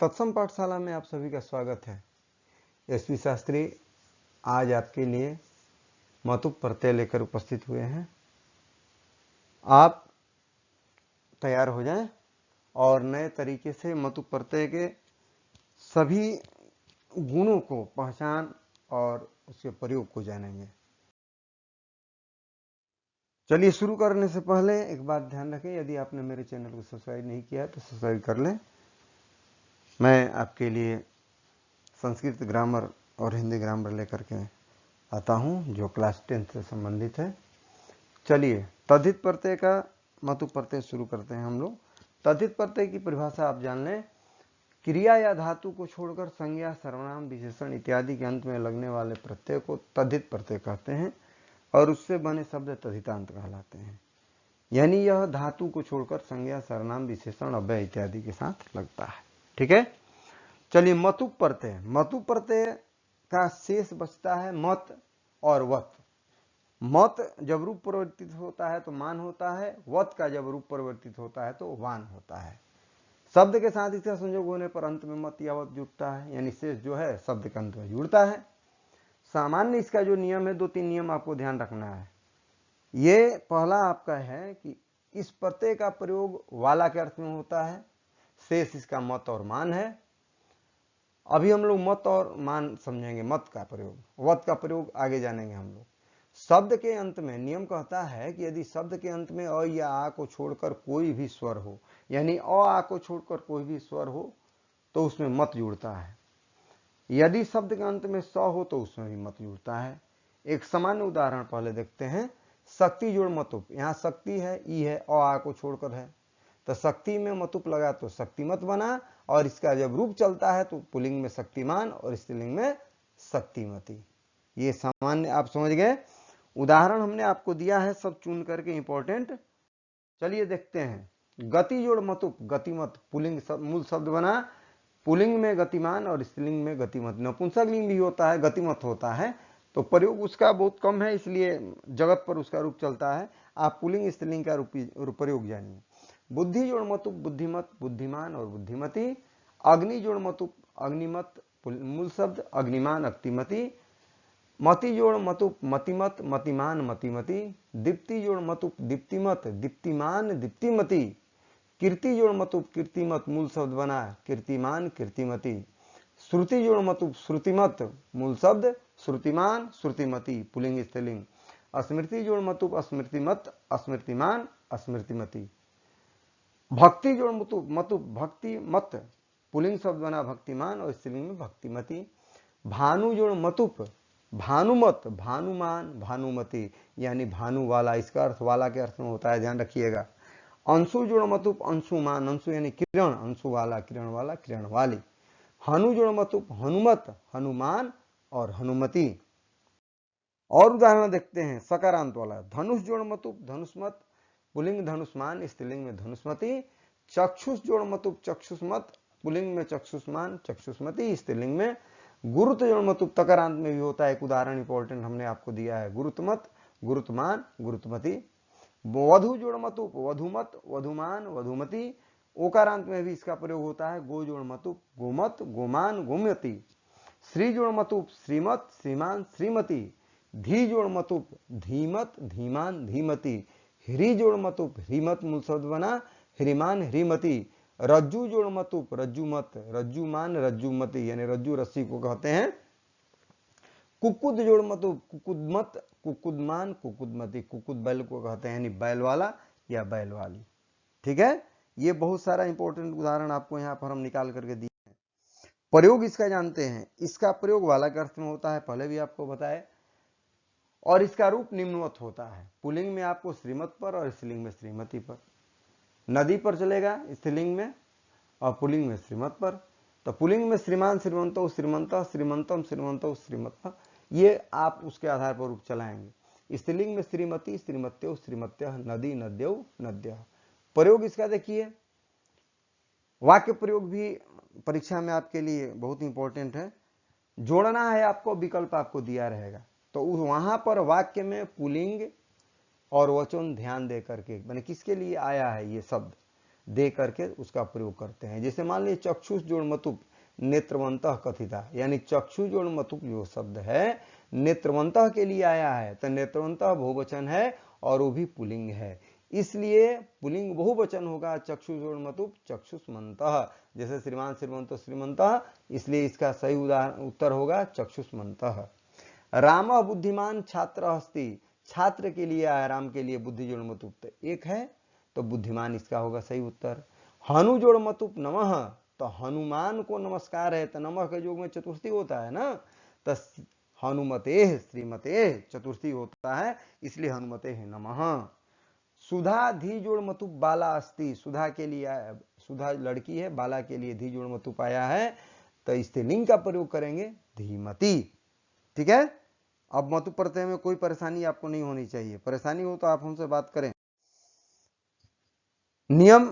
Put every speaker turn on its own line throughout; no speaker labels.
तत्सम पाठशाला में आप सभी का स्वागत है। एसपी शास्त्री आज आपके लिए मतुप प्रत्यय लेकर उपस्थित हुए हैं। आप तैयार हो जाएं और नए तरीके से मतुप प्रत्यय के सभी गुणों को पहचान और उसके प्रयोग को जानेंगे। चलिए शुरू करने से पहले एक बात ध्यान रखें, यदि आपने मेरे चैनल को सब्सक्राइब नहीं किया है तो सब्सक्राइब कर लें। मैं आपके लिए संस्कृत ग्रामर और हिंदी ग्रामर लेकर के आता हूं जो क्लास 10 से संबंधित है। चलिए तद्धित प्रत्यय का मतुप प्रत्यय शुरू करते हैं हम लोग। तद्धित प्रत्यय की परिभाषा आप जान लें। क्रिया या धातु को छोड़कर संज्ञा, सर्वनाम, विशेषण इत्यादि के अंत में लगने वाले प्रत्यय को तद्धित प्रत्यय कहते हैं और उससे बने शब्द तद्धितांत कहलाते हैं। यानी यह धातु को छोड़कर संज्ञा, सर्वनाम, विशेषण, अव्यय इत्यादि के साथ लगता है। ठीक है। चलिए मतुप प्रत्यय। मतुप प्रत्यय का शेष बचता है मत और वत। मत जब रूप परिवर्तित होता है तो मान होता है, वत का जब रूप परिवर्तित होता है तो वान होता है। शब्द के साथ इसका संयोग होने पर अंत में मत या वत जुड़ता है, यानी शेष जो है शब्द के अंत में जुड़ता है। सामान्य इसका जो नियम है, 2-3 नियम आपको ध्यान रखना है। ये पहला आपका है कि इस प्रत्यय का प्रयोग वाला के अर्थ में होता है, शेष इसका मत और मान है। अभी हम लोग मत और मान समझेंगे, मत का प्रयोग, वत का प्रयोग आगे जानेंगे हम लोग। शब्द के अंत में नियम कहता है कि यदि शब्द के अंत में अ या आ को छोड़कर कोई भी स्वर हो, यानी अ आ को छोड़कर कोई भी स्वर हो तो उसमें मत जुड़ता है। यदि शब्द के अंत में स हो तो उसमें भी मत जुड़ता है। एक सामान्य उदाहरण पहले देखते हैं। शक्ति जोड़ मतुप। यहाँ शक्ति है, ई है, अ आ को छोड़कर है, तो शक्ति में मतुप लगा तो शक्तिमत बना, और इसका जब रूप चलता है तो पुल्लिंग में शक्तिमान और स्त्रीलिंग में शक्तिमती। ये सामान्य आप समझ गए। उदाहरण हमने आपको दिया है, सब चुन करके इंपॉर्टेंट। चलिए देखते हैं। गति जोड़ मतुप, गतिमत पुल्लिंग मूल शब्द बना, पुल्लिंग में गतिमान और स्त्रीलिंग में गतिमत। नपुंसकलिंग भी होता है, गतिमत होता है, तो प्रयोग उसका बहुत कम है, इसलिए जगत पर उसका रूप चलता है। आप पुल्लिंग स्त्रीलिंग का प्रयोग जानिए। बुद्धि जोड़ मतुप, बुद्धिमत, बुद्धिमान और बुद्धिमती। अग्नि जोड़ मतुप, अग्निमत मूल शब्द, अग्निमान, अक्तिमती। मति जोड़ मतुप, मतिमत, मतिमान, मतिमती। दीप्ति जोड़ मतुप, दीप्तिमत, दीप्तिमान, दीप्तिमती। कीर्ति जोड़ मतुप, कीर्तिमत मूल शब्द बना, कीर्तिमान, कीर्तिमती। श्रुति जोड़ मतुप, श्रुतिमत मूल शब्द, श्रुतिमान, श्रुतिमती पुल्लिंग स्त्रीलिंग। स्मृति जोड़ मतुप, स्मृतिमत, स्मृतिमान, स्मृतिमती। भक्ति जोड़ मतुप, भक्ति मत पुल्लिंग शब्द बना, भक्तिमान और स्त्रीलिंग में भक्तिमती। भानु जोड़ मतुप, भानुमत, भानुमान, भानुमती, यानी भानु वाला, इसका अर्थ वाला के अर्थ में होता है, ध्यान रखिएगा। अंशु जोड़ मतुप, अंशुमान, अंशु यानी किरण, अंशु वाला, किरण वाला, किरण वाली। हनु जोड़ मतुप, हनुमत, हनुमान और हनुमती। और उदाहरण देखते हैं सकारांत वाला। धनुष जोड़ मतुप, धनुष्मत पुल्लिंग धनुष्मान, स्त्रीलिंग में धनुष्मती। चक्षुष जोड़ मतुप, चक्षुष्मत पुल्लिंग में चक्षुष्मान, चक्षुष्मती स्त्रीलिंग में। गुरुत जोड़ मतुप तकारांत में भी होता है, एक उदाहरण इंपॉर्टेंट हमने आपको दिया है, गुरुतमत, गुरुतमान, गुरुतमती। वधु जोड़ मतुप, वधुमत, वधुमान, वधुमती। ओकारांत में भी इसका प्रयोग होता है। गो जोड़ मतुप, गोमत, गोमान, गोमती। श्री जोड़ मतुप, श्रीमत, श्रीमान, श्रीमती। धी जोड़ मतुप, धीमत, धीमान, धीमती। ह्री जोड़ मतुप, ह्रीमत मूल शब्द बना, ह्रीमान, ह्रीमती। रज्जु जोड़ मतुप, रज्जुमत, रज्जुमान, रज्जुमती, यानी रज्जु रस्सी को कहते हैं। कुकुद जोड़ मतुप, कुकुदमत, कुकुदमान, कुकुदमती, कुकुद बैल को कहते हैं, यानी बैल वाला या बैल वाली। ठीक है। ये बहुत सारा इंपॉर्टेंट उदाहरण आपको यहाँ पर हम निकाल करके दिए हैं। प्रयोग इसका जानते हैं। इसका प्रयोग वाला के अर्थ में होता है, पहले भी आपको बताए, और इसका रूप निम्नवत होता है। पुल्लिंग में आपको श्रीमत पर और स्त्रीलिंग में श्रीमती पर। नदी पर चलेगा स्त्रीलिंग में और पुल्लिंग में श्रीमत पर। तो पुल्लिंग में श्रीमान, श्रीमंतो, श्रीमंत, श्रीमंतम, श्रीमंतो, श्रीमत, ये आप उसके आधार पर रूप चलाएंगे। स्त्रीलिंग में श्रीमती, श्रीमत्यो, श्रीमत्य, नदी, नद्यो, नद्य। प्रयोग इसका देखिए। वाक्य प्रयोग भी परीक्षा में आपके लिए बहुत इंपॉर्टेंट है। जोड़ना है आपको, विकल्प आपको दिया रहेगा, तो वहां पर वाक्य में पुल्लिंग और वचन ध्यान दे करके, मैंने किसके लिए आया है ये शब्द, दे करके उसका प्रयोग करते हैं। जैसे मान लीजिए चक्षुष जोड़ मतुप नेत्रवंतः कथिता, यानी चक्षु जोड़ मतुप जो शब्द है नेत्रवंतः के लिए आया है, तो नेत्रवंतः बहुवचन है और वो भी पुलिंग है, इसलिए पुलिंग बहुवचन होगा चक्षु जोड़ मतुप चक्षुष्मन्तः। जैसे श्रीमान श्रीमंतो श्रीमंतः, इसलिए इसका सही उत्तर होगा चक्षुष्मन्तः। राम बुद्धिमान छात्र अस्ति, छात्र के लिए आया, राम के लिए बुद्धि जोड़ मतुप एक है, तो बुद्धिमान इसका होगा सही उत्तर। हनु जोड़ मतुप नमः, तो हनुमान को नमस्कार है, तो नमः के योग में चतुर्थी होता है ना, तो हनुमते श्रीमते चतुर्थी होता है, इसलिए हनुमते है नमः। सुधा धी जोड़ मतुप बाला अस्ति, सुधा के लिए सुधा लड़की है, बाला के लिए धी जोड़ मतुप आया है, तो स्त्रीलिंग का प्रयोग करेंगे धीमती। ठीक है, अब मतुप प्रत्यय में कोई परेशानी आपको नहीं होनी चाहिए, परेशानी हो तो आप हमसे बात करें। नियम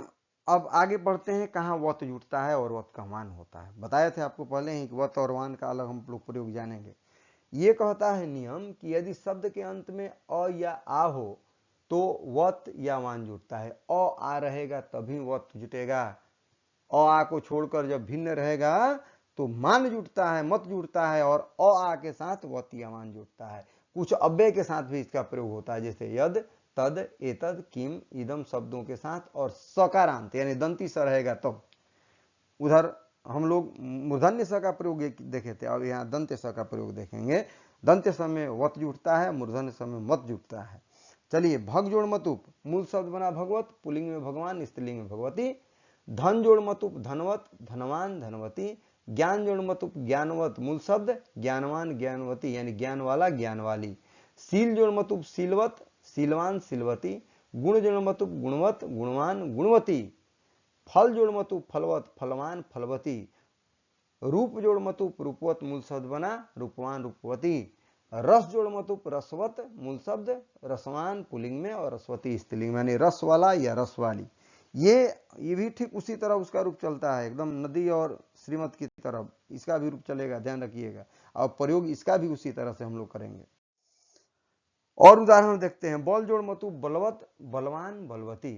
अब आगे बढ़ते हैं, कहाँ वत जुटता है और वत का मान होता है। बताए थे आपको पहले ही कि वत और मान का अलग हम लोग प्रयोग जानेंगे। ये कहता है नियम कि यदि शब्द के अंत में अ या आ हो तो वत या मान जुटता है, अ आ रहेगा तभी वत जुटेगा, अ आ को छोड़कर जब भिन्न रहेगा तो मान जुटता है, मत जुटता है, और अ आ के साथ वत या मान जुटता है। कुछ अव्यय के साथ भी इसका प्रयोग होता है, जैसे यद तद एतद किम इदम शब्दों के साथ, और सकारांत यानी दंती स रहेगा तो उधर हम लोग मूर्धन्य स का प्रयोग देखे थे, अब यहाँ दंत्य स का प्रयोग देखेंगे। दंत्य स में वत जुटता है, मूर्धन्य स में मत जुटता है। चलिए, भग जोड़ मतुप मूल शब्द बना भगवत, पुलिंग में भगवान, स्त्रीलिंग में भगवती। धन जोड़ मतुप धनवत, धनवान धनवती। ज्ञान जोड़ मतुप ज्ञानवत, मूल शब्द ज्ञानवान ज्ञानवती, यानी ज्ञान वाला ज्ञान वाली। शील जोड़ मतुप शीलवत, शीलवान शीलवती। गुण जोड़ मतुप गुणवत, गुणवान गुणवती। फल जोड़ मतुप फलवत, फलवान फलवती। रूप जोड़ मतुप रूपवत, मूल शब्द बना रूपवान रूपवती। रस जोड़ मतुप रसवत, मूल शब्द रसवान पुलिंग में और रसवती स्त्रीलिंग में, यानी रस वाला या रस वाली। ये भी ठीक उसी तरह उसका रूप चलता है, एकदम नदी और श्रीमत की तरफ इसका भी रूप चलेगा, ध्यान रखिएगा। और प्रयोग इसका भी उसी तरह से हम लोग करेंगे। और उदाहरण देखते हैं। बल जोड़ मतुप बलवत, बलवान बलवती।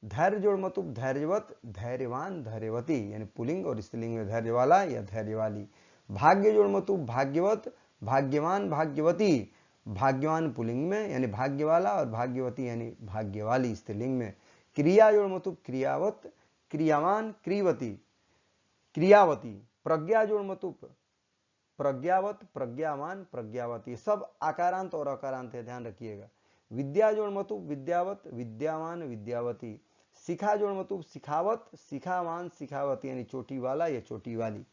धैर्य जोड़ मतुप धैर्यवत, धैर्यवान धैर्यवती, यानी पुलिंग और स्त्रीलिंग में धैर्य वाला या धैर्य वाली। भाग्य जोड़ मतुप भाग्यवत, भाग्यवान भाग्यवती। भाग्यवान पुलिंग में यानी भाग्य वाला, और भाग्यवती यानी भाग्य वाली स्त्रीलिंग में। क्रिया जोड़ मतुप क्रियावत, क्रियावान क्रियवती क्रियावती। प्रज्ञा जोड़ मतुप प्रज्ञावत, प्रज्ञावान प्रज्ञावती, सब आकारांत और अकारांत है, ध्यान रखिएगा। विद्या जोड़ मतुप विद्यावत, विद्यावान विद्यावती। शिखा जोड़ मतुप शिखावत, शिखावान शिखावती, यानी चोटी वाला या चोटी वाली।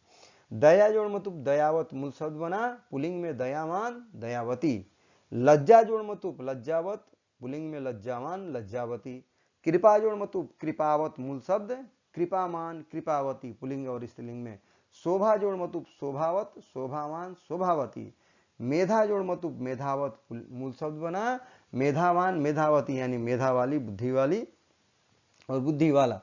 दया जोड़ मतुप दयावत, मूल शब्द बना पुलिंग में दयावान दयावती। लज्जा जोड़ मतुप लज्जावत, पुलिंग में लज्जावान लज्जावती। कृपा जोड़ मतुप कृपावत, मूल शब्द कृपामान कृपावती, पुलिंग और स्त्रीलिंग में। शोभा जोड़ मतुप शोभावत, शोभावान शोभावती। मेधा जोड़ मतुप मेधावत, मूल शब्द बना मेधावान मेधावती, यानी मेधा वाली बुद्धि वाली और बुद्धि वाला।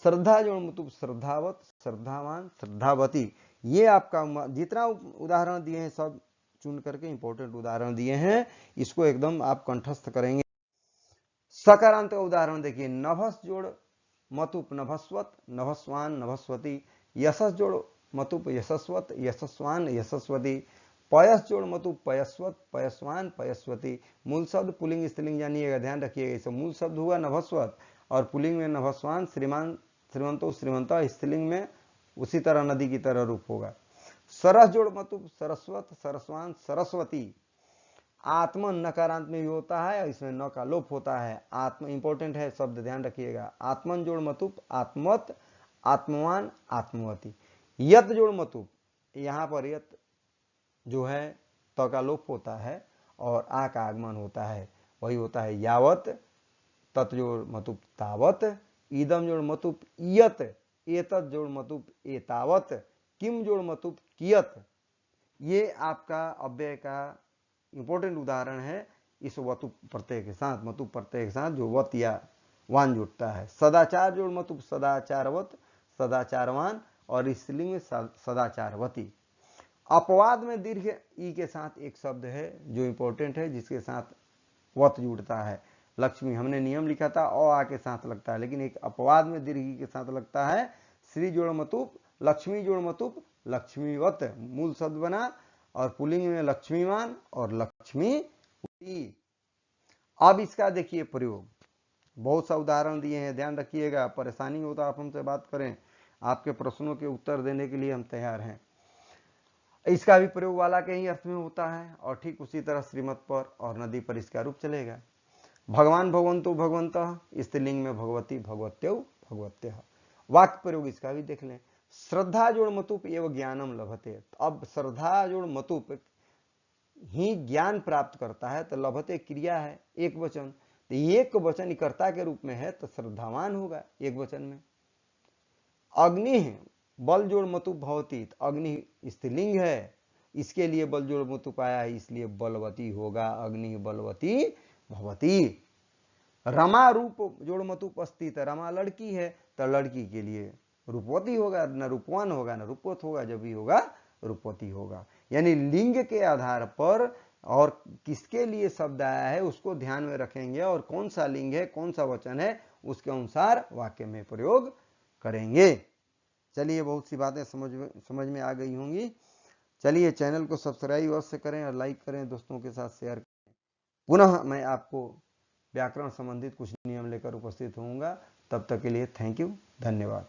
श्रद्धा जोड़ मतुप श्रद्धावत, श्रद्धावान श्रद्धावती। ये आपका जितना उदाहरण दिए हैं सब चुन करके इंपॉर्टेंट उदाहरण दिए हैं, इसको एकदम आप कंठस्थ करेंगे। सकारांत का उदाहरण देखिए। नभस जोड़ मतुप नभस्वत, नभस्वान नभस्वती। यशस जोड़ मतुप यशस्वत, यशस्वान यशस्वती। पयस जोड़ मतुप पयस्वत, पयस्वान पयस्वती। मूल शब्द पुलिंग स्त्रीलिंग जानिएगा, ध्यान रखिएगा। इसे मूल शब्द हुआ नभस्वत और पुलिंग में नभस्वान, श्रीमान श्रीमंतो श्रीमंता, स्त्रीलिंग में उसी तरह नदी की तरह रूप होगा। सरस जोड़ मतुप सरस्वत, सरस्वान सरस्वती। आत्म नकारांत में भी होता है, इसमें न का लोप होता है। आत्म इंपॉर्टेंट है शब्द, ध्यान रखिएगा। आत्मन जोड़ मतुप आत्मवत, आत्मवान आत्मवती। यत जोड़ मतुप, यहां पर यत जो है त का लोप होता है और आ का आगमन होता है, वही होता है यावत। तत् जोड़ मतुप तावत। ईदम जोड़ मतुप इयत, एतत् जोड़ मतुप एतावत। किम जोड़ मतुप कियत। ये आपका अव्यय का इंपॉर्टेंट उदाहरण है इस वतुप प्रत्यय के साथ, मतुप प्रत्यय के साथ जो वत या वान जुटता है। सदाचार जोड़ मतुप सदाचारवत, सदाचारवान, और स्त्रीलिंग में सदाचारवती। अपवाद में दीर्घ ई के साथ एक शब्द है जो इंपॉर्टेंट है, जिसके साथ वत जुड़ता है। लक्ष्मी हमने नियम लिखा था अ आ के साथ लगता है, लेकिन एक अपवाद में दीर्घ के साथ लगता है। श्री जोड़ मतुप, लक्ष्मी जोड़ मतुप, लक्ष्मीवत मूल शब्द बना, और पुल्लिंग में लक्ष्मीवान और लक्ष्मीवती। अब इसका देखिए प्रयोग, बहुत सा उदाहरण दिए हैं, ध्यान रखिएगा, परेशानी हो तो आप हमसे बात करें, आपके प्रश्नों के उत्तर देने के लिए हम तैयार हैं। इसका भी प्रयोग वाला के ही अर्थ में होता है, और ठीक उसी तरह श्रीमत पर और नदी पर इसका रूप चलेगा। भगवान भगवंतो भगवंतः, स्त्रीलिंग में भगवती भगवत्यौ भगवत्यः। वाक्य प्रयोग इसका भी देख लें। श्रद्धा जोड़ मतुप एवं ज्ञानम लभते, अब श्रद्धा जोड़ मतुप ही ज्ञान प्राप्त करता है, तो लभते क्रिया है एक वचन, तो एक वचन कर्ता के रूप में है तो श्रद्धावान होगा एक वचन में। अग्नि बल जोड़ मतुप भवती, अग्नि स्त्रीलिंग है, इसके लिए बल जोड़ मतुप आया है, इसलिए बलवती होगा, अग्नि बलवती भवती। रमा रूप जोड़ मतुप अस्ति, तो रमा लड़की है तो लड़की के लिए रूपवती होगा, न रूपवान होगा न रूपवत होगा, जब भी होगा रूपवती होगा। यानी लिंग के आधार पर और किसके लिए शब्द आया है उसको ध्यान में रखेंगे, और कौन सा लिंग है कौन सा वचन है उसके अनुसार वाक्य में प्रयोग करेंगे। चलिए, बहुत सी बातें समझ में आ गई होंगी। चलिए, चैनल को सब्सक्राइब अवश्य करें और लाइक करें, दोस्तों के साथ शेयर करें। पुनः मैं आपको व्याकरण संबंधित कुछ नियम लेकर उपस्थित होऊंगा। तब तक के लिए थैंक यू, धन्यवाद।